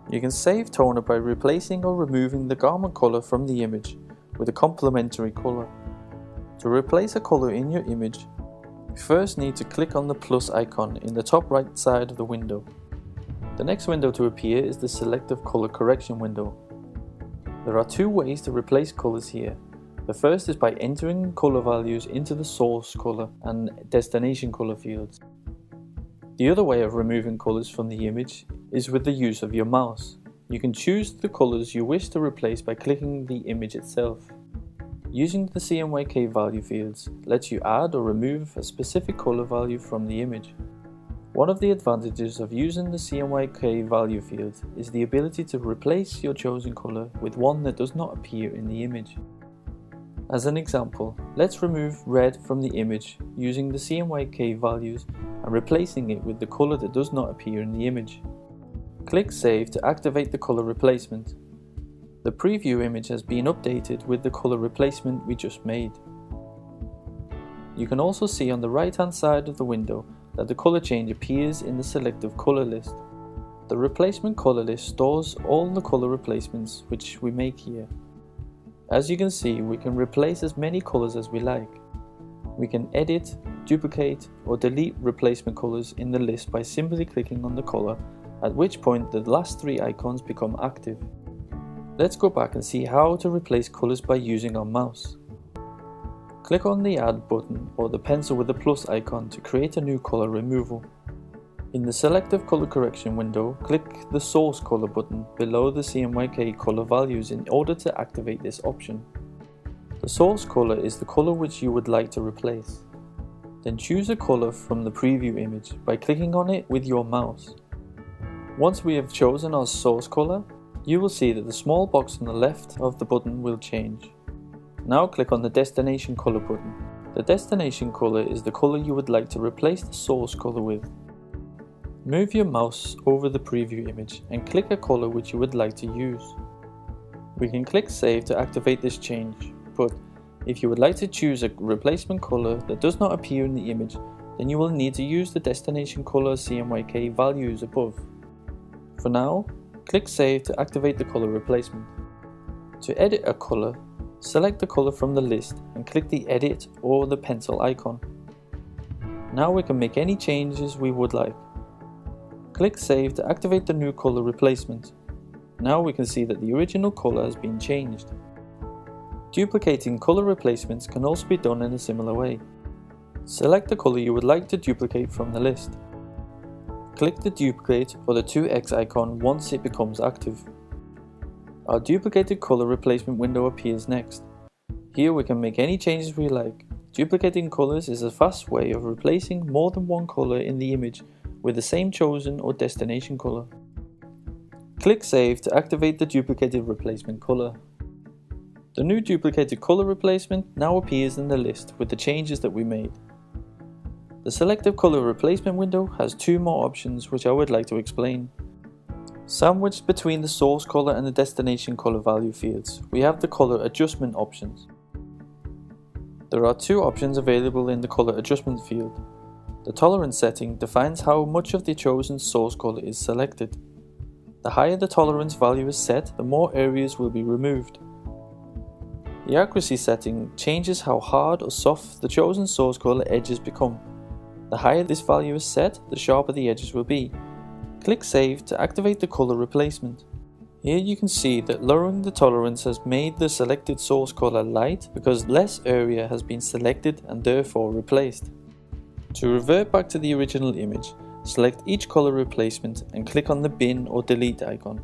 You can save toner by replacing or removing the garment color from the image with a complementary color. To replace a color in your image, you first need to click on the plus icon in the top right side of the window. The next window to appear is the Selective Color Correction window. There are two ways to replace colors here. The first is by entering color values into the source color and destination color fields. The other way of removing colors from the image is with the use of your mouse. You can choose the colors you wish to replace by clicking the image itself. Using the CMYK value fields lets you add or remove a specific color value from the image. One of the advantages of using the CMYK value field is the ability to replace your chosen color with one that does not appear in the image. As an example, let's remove red from the image using the CMYK values and replacing it with the color that does not appear in the image. Click Save to activate the color replacement. The preview image has been updated with the color replacement we just made. You can also see on the right hand side of the window that the color change appears in the selective color list. The replacement color list stores all the color replacements which we make here. As you can see, we can replace as many colors as we like. We can edit, duplicate or delete replacement colors in the list by simply clicking on the color, at which point the last three icons become active. Let's go back and see how to replace colors by using our mouse. Click on the Add button or the pencil with the plus icon to create a new color removal. In the Selective Color Correction window, click the Source Color button below the CMYK color values in order to activate this option. The source color is the color which you would like to replace. Then choose a color from the preview image by clicking on it with your mouse. Once we have chosen our source color, you will see that the small box on the left of the button will change. Now click on the Destination Color button. The destination color is the color you would like to replace the source color with. Move your mouse over the preview image and click a color which you would like to use. We can click Save to activate this change, but if you would like to choose a replacement color that does not appear in the image, then you will need to use the destination color CMYK values above. For now, click Save to activate the color replacement. To edit a color, select the color from the list and click the edit or the pencil icon. Now we can make any changes we would like. Click Save to activate the new color replacement. Now we can see that the original color has been changed. Duplicating color replacements can also be done in a similar way. Select the color you would like to duplicate from the list. Click the duplicate or the 2x icon once it becomes active. Our duplicated color replacement window appears next. Here we can make any changes we like. Duplicating colors is a fast way of replacing more than one color in the image with the same chosen or destination color. Click Save to activate the duplicated replacement color. The new duplicated color replacement now appears in the list with the changes that we made. The Selective Color Replacement window has two more options which I would like to explain. Sandwiched between the source color and the destination color value fields, we have the color adjustment options. There are two options available in the color adjustment field. The tolerance setting defines how much of the chosen source color is selected. The higher the tolerance value is set, the more areas will be removed. The accuracy setting changes how hard or soft the chosen source color edges become. The higher this value is set, the sharper the edges will be. Click Save to activate the color replacement. Here you can see that lowering the tolerance has made the selected source color light because less area has been selected and therefore replaced. To revert back to the original image, select each color replacement and click on the bin or delete icon.